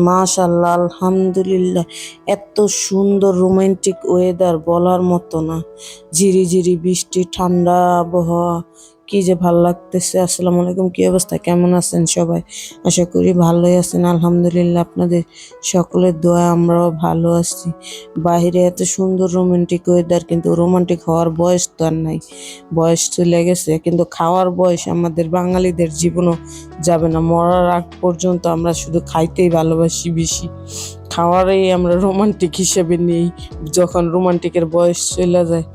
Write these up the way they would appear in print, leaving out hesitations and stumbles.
মাশাআল্লাহ, আলহামদুলিল্লাহ। এত সুন্দর রোমান্টিক ওয়েদার বলার মতো না। ঝিরিঝিরি বৃষ্টি, ঠান্ডা আবহাওয়া, কি যে ভাল লাগতেছে। আসসালামু আলাইকুম, কি অবস্থা, কেমন আছেন সবাই? আশা করি ভালোই আছেন। আলহামদুলিল্লাহ, আপনাদের সকলের দোয়া আমরাও ভালো আছি। বাইরে এত সুন্দর রোমান্টিক ওয়েদার, কিন্তু রোমান্টিক হওয়ার বয়স তো আর নাই, বয়স চলে গেছে। কিন্তু খাওয়ার বয়স আমাদের বাঙালিদের জীবনও যাবে না। মরার আগ পর্যন্ত আমরা শুধু খাইতেই ভালোবাসি বেশি, খাওয়ারই আমরা রোমান্টিক হিসেবে নিই যখন রোমান্টিকের বয়স চলে যায়।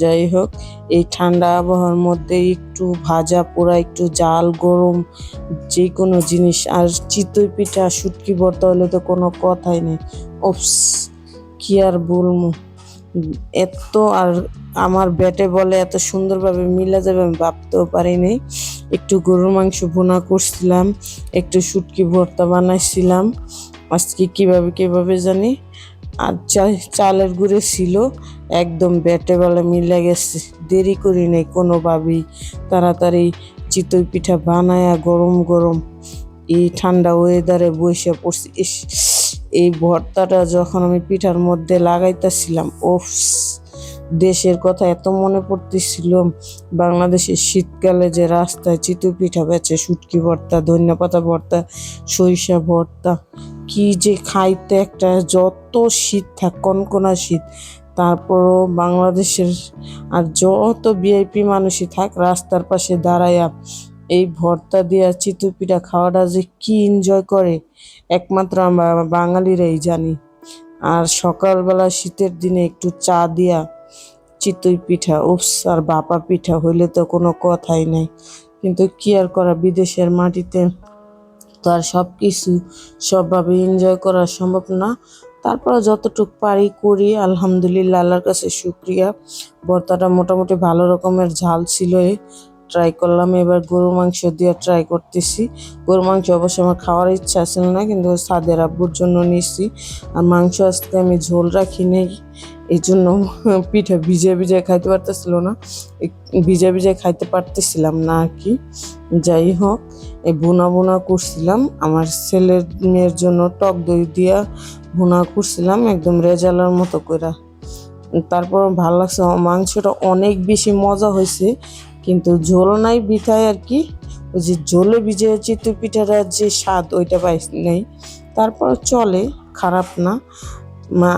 যাই হোক, এই ঠান্ডা আবহাওয়ার মধ্যে একটু ভাজা পোড়া, একটু জাল গরম যে কোনো জিনিস, আর চিতই পিঠা, শুটকি ভর্তা হলে তো কোনো কথাই নেই। ওপস, কি আর বলবো, এত আর আমার ব্যাটে বলে এত সুন্দরভাবে মিলা যাবে আমি ভাবতেও পারিনি। একটু গরুর মাংস ভুনা করছিলাম, একটু শুটকি ভর্তা বানাইছিলাম আজকে, কিভাবে জানি। আর চালের গুঁড়ো ছিল, একদম ব্যাটে বলে মিলে গেছে। দেরি করি নাই কোনোভাবেই, তাড়াতাড়ি চিতই পিঠা বানায়া গরম গরম এই ঠান্ডা ওয়েদারে বসে পড়ছি। এই ভর্তাটা যখন আমি পিঠার মধ্যে লাগাইতেছিলাম, ওফ, দেশের কথা এত মনে পড়তেছিল। বাংলাদেশের শীতকালে যে রাস্তায় চিতই পিঠা বেচে, শুটকি ভর্তা, ধনিয়াপাতা ভর্তা, সরিষা ভর্তা, কি যে খাইতে একটা, যত শীত থাক, কনকনা শীত, তারপরও বাংলাদেশের আর যত ভিআইপি মানুষই থাক, রাস্তার পাশে দাঁড়াইয়া এই ভর্তা দিয়া চিতই পিঠা খাওয়াটা যে কি এনজয় করে, একমাত্র আমরা বাঙালিরাই জানি। আর সকালবেলা শীতের দিনে একটু চা দিয়া চিতই পিঠা, উফস, আর ভাপা পিঠা হইলে তো কোনো কথাই নাই। কিন্তু কি আর করা, বিদেশের মাটিতে তো আর সব কিছু সবভাবে এনজয় করা সম্ভব না। তারপরে যতটুকু পারি করি, আলহামদুলিল্লাহ, আল্লাহর কাছে শুক্রিয়া। ভর্তাটা মোটামুটি ভালো রকমের ঝাল ছিল, ট্রাই করলাম। এবার গরু মাংস দিয়ে ট্রাই করতেছি। গরু মাংস অবশ্য আমার খাওয়ার ইচ্ছা ছিল না, কিন্তু সাদের আব্বুর জন্য নিছি। আর মাংস আজকে আমি ঝোল রাখি নেই, এই জন্য পিঠা ভিজে খাইতে পারতেছিল না, ভিজে খাইতে পারতেছিলাম না আর কি। যাই হোক, এই ভুনা করছিলাম আমার ছেলের মেয়ের জন্য, টক দই দিয়া ভুনা করছিলাম একদম রেজালার মতো করে। তারপর ভালো লাগছে, মাংসটা অনেক বেশি মজা হয়েছে, কিন্তু ঝোল নাই বিথায় আর কি। ওই যে ঝোলে ভিজে চিতই পিঠার যে স্বাদ, ওইটা পাই নাই। তারপর চলে, খারাপ না।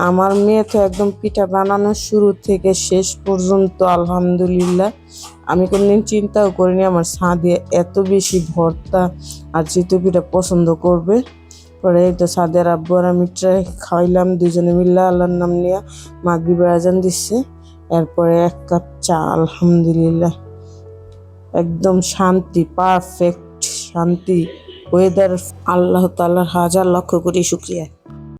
আমার মেয়ে তো একদম পিঠা বানানোর শুরু থেকে শেষ পর্যন্ত আলহামদুলিল্লাহ, আমি কোনদিন চিন্তাও করিনি আমার ছাদে এত বেশি ভর্তা আর চিতই পিঠা পছন্দ করবে। পরে এই তো ছাদের আব্বু আর আমি খাইলাম দুজনে মিল্লা, আল্লাহর নাম নিয়ে। মাগরিবের আজান দিচ্ছে, এরপরে 1 কাপ চা। আলহামদুলিল্লাহ, একদম শান্তি, পারফেক্ট শান্তি ওয়েদার। আল্লাহ তাআলার হাজার লক্ষ কোটি শুকরিয়া।